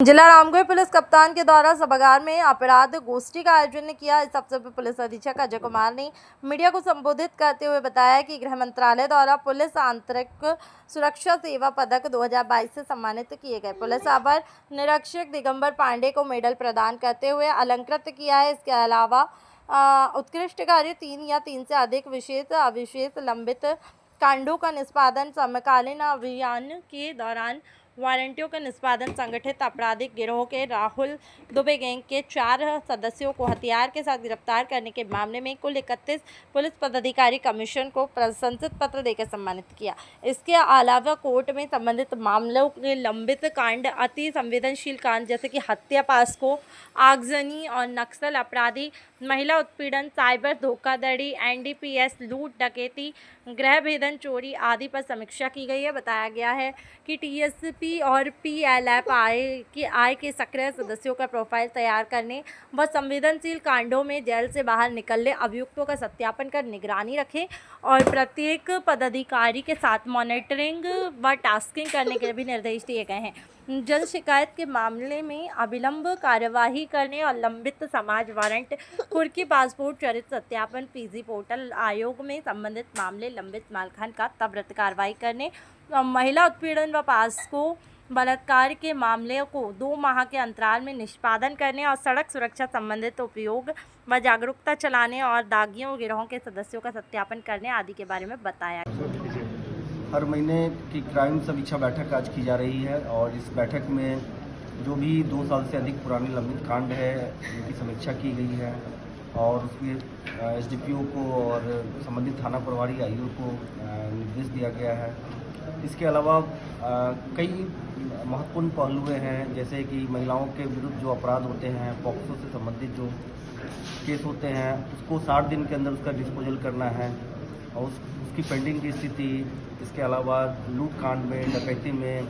जिला रामगढ़ पुलिस कप्तान के द्वारा सभागार में अपराध गोष्ठी का आयोजन किया। इस अवसर पर पुलिस अधीक्षक अजय कुमार ने मीडिया को संबोधित करते हुए बताया कि गृह मंत्रालय द्वारा पुलिस आंतरिक सुरक्षा सेवा पदक 2022 से सम्मानित किए गए पुलिस अवर निरीक्षक दिगंबर पांडे को मेडल प्रदान करते हुए अलंकृत किया है। इसके अलावा उत्कृष्ट कार्य 3 या 3 से अधिक विशेष अविशेष लंबित कांडों का निष्पादन, समकालीन अभियान के दौरान वारंटियों का निष्पादन, संगठित आपराधिक गिरोह के राहुल दुबे गैंग के 4 सदस्यों को हथियार के साथ गिरफ्तार करने के मामले में कुल 31 पुलिस पदाधिकारी कमीशन को प्रशंसित पत्र देकर सम्मानित किया। इसके अलावा कोर्ट में संबंधित मामलों के लंबित कांड, अति संवेदनशील कांड जैसे कि हत्या, पास्को, आगजनी और नक्सल अपराधी, महिला उत्पीड़न, साइबर धोखाधड़ी, एनडीपीएस, लूट, डकैती, गृह भेदन, चोरी आदि पर समीक्षा की गई है। बताया गया है कि टीएसपी और पीएलएफ आय के सक्रिय सदस्यों का प्रोफाइल तैयार करने व संवेदनशील कांडों में जेल से बाहर निकलने अभियुक्तों का सत्यापन कर निगरानी रखें और प्रत्येक पदाधिकारी के साथ मॉनिटरिंग व टास्किंग करने के भी निर्देश दिए गए हैं। जल्द शिकायत के मामले में अविलंब कार्यवाही करने और लंबित समाज वारंट, कुर्की, पासपोर्ट, चरित्र सत्यापन, पीजी पोर्टल आयोग में संबंधित मामले लंबित मालखान का त्वरित कार्रवाई करने, महिला उत्पीड़न व पास्को बलात्कार के मामले को 2 माह के अंतराल में निष्पादन करने और सड़क सुरक्षा संबंधित उपयोग व जागरूकता चलाने और दागियों गिरोहों के सदस्यों का सत्यापन करने आदि के बारे में बताया। हर महीने की क्राइम समीक्षा बैठक आज की जा रही है और इस बैठक में जो भी 2 साल से अधिक पुरानी लंबित कांड है उनकी समीक्षा की गई है और उसमें एसडीपीओ को और संबंधित थाना प्रभारी आईओ को निर्देश दिया गया है। इसके अलावा कई महत्वपूर्ण पहलू हैं, जैसे कि महिलाओं के विरुद्ध जो अपराध होते हैं, पॉक्सो से संबंधित जो केस होते हैं उसको 60 दिन के अंदर उसका डिस्पोजल करना है और उसकी पेंडिंग की स्थिति। इसके अलावा लूट कांड में, डकैती में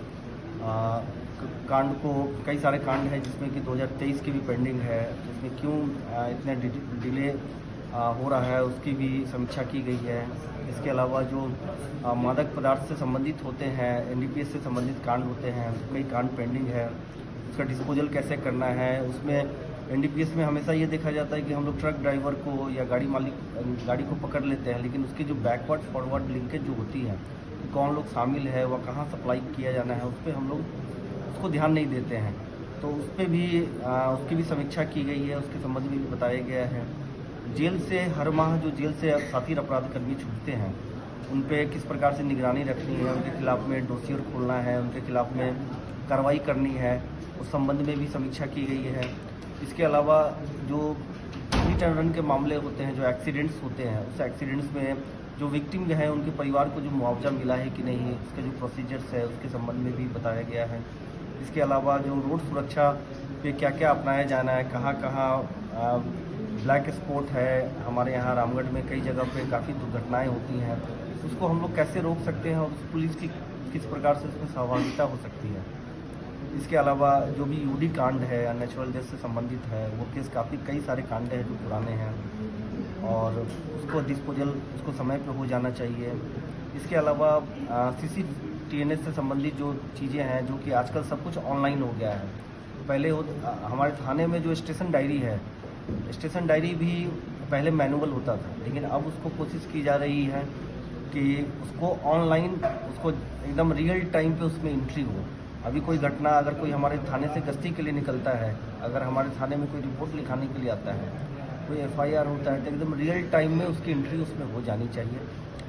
कांड को कई सारे कांड हैं जिसमें कि 2023 की भी पेंडिंग है, उसमें क्यों इतने डिले हो रहा है उसकी भी समीक्षा की गई है। इसके अलावा जो मादक पदार्थ से संबंधित होते हैं, एनडीपीएस से संबंधित कांड होते हैं, कई कांड पेंडिंग है, उसका डिस्पोजल कैसे करना है। उसमें एनडीपीएस में हमेशा ये देखा जाता है कि हम लोग ट्रक ड्राइवर को या गाड़ी मालिक गाड़ी को पकड़ लेते हैं, लेकिन उसकी जो बैकवर्ड फॉरवर्ड लिंकेज जो होती है, कौन लोग शामिल है, वह कहाँ सप्लाई किया जाना है, उस पर हम लोग उसको ध्यान नहीं देते हैं। तो उस पर भी उसकी भी समीक्षा की गई है, उसके संबंध में भी बताया गया है। जेल से हर माह जो जेल से साथी अपराध कर्मी छूटते हैं उन पे किस प्रकार से निगरानी रखनी है, उनके खिलाफ में डोसियर खोलना है, उनके खिलाफ में कार्रवाई करनी है, उस संबंध में भी समीक्षा की गई है। इसके अलावा जो हिट एंड रन के मामले होते हैं, जो एक्सीडेंट्स होते हैं, उस एक्सीडेंट्स में जो विक्टिम है उनके परिवार को जो मुआवजा मिला है कि नहीं, उसके जो प्रोसीजर्स है उसके संबंध में भी बताया गया है। इसके अलावा जो रोड सुरक्षा पे क्या क्या अपनाया जाना है, कहाँ कहाँ ब्लैक स्पॉट है, हमारे यहाँ रामगढ़ में कई जगह पे काफ़ी दुर्घटनाएं होती हैं, उसको हम लोग कैसे रोक सकते हैं और पुलिस की किस प्रकार से उसमें सहभागिता हो सकती है। इसके अलावा जो भी यूडी कांड है या नेचुरल डेथ से संबंधित है, वो केस कई सारे कांड हैं जो पुराने हैं और उसको डिस्पोजल उसको समय पे हो जाना चाहिए। इसके अलावा CCTNS से संबंधित जो चीज़ें हैं, जो कि आजकल सब कुछ ऑनलाइन हो गया है। पहले हमारे थाने में जो स्टेशन डायरी है, स्टेशन डायरी भी पहले मैनुअल होता था, लेकिन अब उसको कोशिश की जा रही है कि उसको ऑनलाइन, उसको एकदम रियल टाइम पे उसमें एंट्री हो। अभी कोई घटना अगर कोई हमारे थाने से गश्ती के लिए निकलता है, अगर हमारे थाने में कोई रिपोर्ट लिखाने के लिए आता है, कोई FIR होता है, तो एकदम रियल टाइम में उसकी एंट्री उसमें हो जानी चाहिए,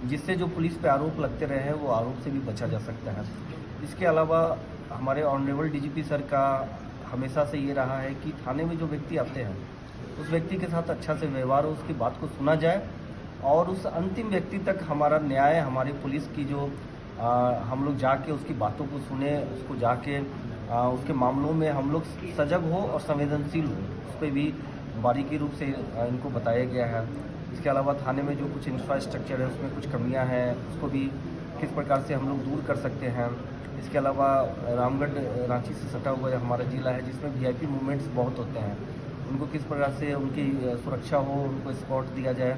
जिससे जो पुलिस पे आरोप लगते रहे हैं वो आरोप से भी बचा जा सकता है। इसके अलावा हमारे ऑनरेबल DGP सर का हमेशा से ये रहा है कि थाने में जो व्यक्ति आते हैं उस व्यक्ति के साथ अच्छा से व्यवहार हो, उसकी बात को सुना जाए और उस अंतिम व्यक्ति तक हमारा न्याय, हमारी पुलिस की जो हम लोग जाके उसकी बातों को सुने, उसको जाके उसके मामलों में हम लोग सजग हो और संवेदनशील हो, उस पर भी बारीकी रूप से इनको बताया गया है। इसके अलावा थाने में जो कुछ इंफ्रास्ट्रक्चर है उसमें कुछ कमियां हैं, उसको भी किस प्रकार से हम लोग दूर कर सकते हैं। इसके अलावा रामगढ़ रांची से सटा हुआ हमारा जिला है जिसमें VIP मूवमेंट्स बहुत होते हैं, उनको किस प्रकार से उनकी सुरक्षा हो, उनको स्पॉट दिया जाए।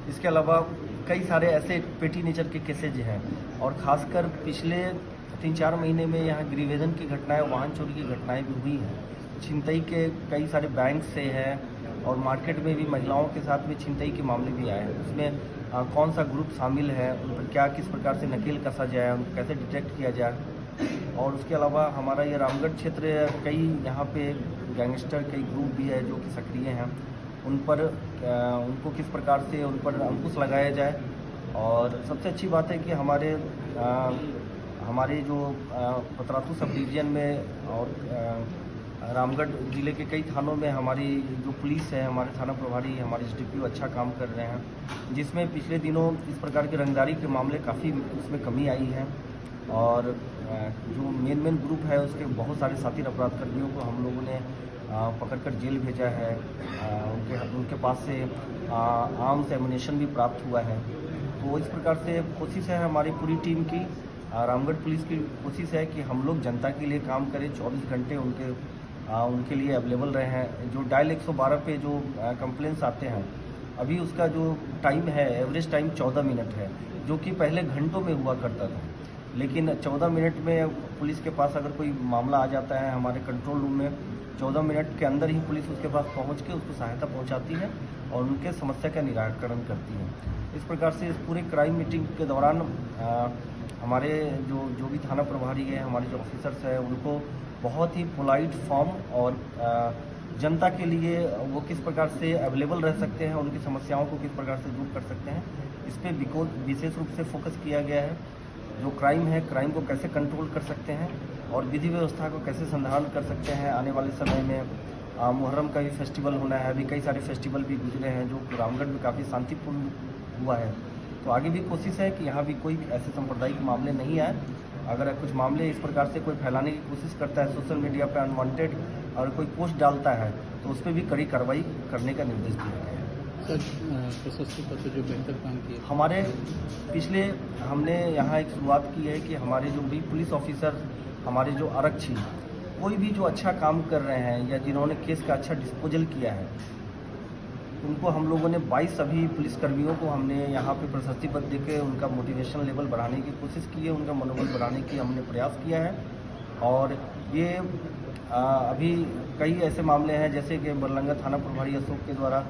इसके अलावा कई सारे ऐसे पेटी नेचर के केसेज हैं और ख़ासकर पिछले 3-4 महीने में यहाँ गृहभेदन की घटनाएं, वाहन चोरी की घटनाएं भी हुई हैं। छिनतई के कई सारे बैंक से हैं और मार्केट में भी महिलाओं के साथ में छिनतई के मामले भी आए हैं। उसमें कौन सा ग्रुप शामिल है, उन पर क्या किस प्रकार से नकेल कसा जाए, उनको कैसे डिटेक्ट किया जाए। और उसके अलावा हमारा ये रामगढ़ क्षेत्र, कई यहाँ पे गैंगस्टर कई ग्रुप भी है जो कि सक्रिय हैं, उन पर उनको किस प्रकार से उन पर अंकुश लगाया जाए। और सबसे अच्छी बात है कि हमारे जो पतरातू सब डिवीज़न में और रामगढ़ ज़िले के कई थानों में हमारी जो पुलिस है, हमारे थाना प्रभारी, हमारे एसडीपीओ अच्छा काम कर रहे हैं, जिसमें पिछले दिनों इस प्रकार के रंगदारी के मामले काफ़ी उसमें कमी आई है। और जो मेन ग्रुप है उसके बहुत सारे साथी अपराधकर्मियों को हम लोगों ने पकड़कर जेल भेजा है। उनके पास से आर्म्स एमुनेशन भी प्राप्त हुआ है। तो इस प्रकार से कोशिश है हमारी पूरी टीम की, रामगढ़ पुलिस की कोशिश है कि हम लोग जनता के लिए काम करें, 24 घंटे उनके लिए अवेलेबल रहे हैं। जो डायल 112 पे जो कंप्लेंट्स आते हैं, अभी उसका जो टाइम है, एवरेज टाइम 14 मिनट है, जो कि पहले घंटों में हुआ करता था। लेकिन 14 मिनट में पुलिस के पास अगर कोई मामला आ जाता है, हमारे कंट्रोल रूम में 14 मिनट के अंदर ही पुलिस उसके पास पहुंच के उसको सहायता पहुंचाती है और उनके समस्या का निराकरण करती है। इस प्रकार से इस पूरे क्राइम मीटिंग के दौरान हमारे जो भी थाना प्रभारी है, हमारे जो ऑफिसर्स हैं, उनको बहुत ही पोलाइट फॉर्म और जनता के लिए वो किस प्रकार से अवेलेबल रह सकते हैं, उनकी समस्याओं को किस प्रकार से दूर कर सकते हैं, इस पर विशेष रूप से फोकस किया गया है। जो क्राइम है, क्राइम को कैसे कंट्रोल कर सकते हैं और विधि व्यवस्था को कैसे संधारण कर सकते हैं। आने वाले समय में मुहर्रम का भी फेस्टिवल होना है, अभी कई सारे फेस्टिवल भी गुजरे हैं जो रामगढ़ में काफ़ी शांतिपूर्ण हुआ है। तो आगे भी कोशिश है कि यहाँ भी कोई ऐसे सांप्रदायिक मामले नहीं आए। अगर कुछ मामले इस प्रकार से कोई फैलाने की कोशिश करता है सोशल मीडिया पर अनवांटेड, और कोई पोस्ट डालता है, तो उस पर भी कड़ी कार्रवाई करने का निर्देश दिया गया है। सर, प्रशस्ति पत्र जो बेहतर काम किए हमारे पिछले हमने यहाँ एक शुरुआत की है कि हमारे जो भी पुलिस ऑफिसर, हमारे जो आरक्षी, कोई भी जो अच्छा काम कर रहे हैं या जिन्होंने केस का अच्छा डिस्पोजल किया है, उनको हम लोगों ने 22 अभी पुलिसकर्मियों को हमने यहाँ पे प्रशस्ति पत्र देकर उनका मोटिवेशन लेवल बढ़ाने की कोशिश की है, उनका मनोबल बढ़ाने की हमने प्रयास किया है। और ये अभी कई ऐसे मामले हैं जैसे कि बरलंगा थाना प्रभारी अशोक के द्वारा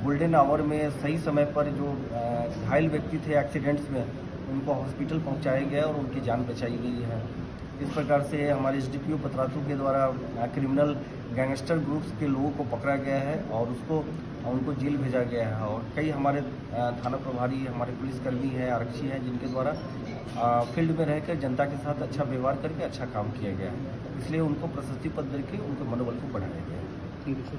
गोल्डन आवर में सही समय पर जो घायल व्यक्ति थे एक्सीडेंट्स में, उनको हॉस्पिटल पहुंचाया गया और उनकी जान बचाई गई है। इस प्रकार से हमारे एसडीपीओ पतरातू के द्वारा क्रिमिनल गैंगस्टर ग्रुप्स के लोगों को पकड़ा गया है और उनको जेल भेजा गया है। और कई हमारे थाना प्रभारी, हमारे पुलिसकर्मी हैं, आरक्षी हैं, जिनके द्वारा फील्ड में रहकर जनता के साथ अच्छा व्यवहार करके अच्छा काम किया गया है, इसलिए उनको प्रशस्ति पत्र देकर उनके मनोबल को बढ़ाया गया है। Thank you sir.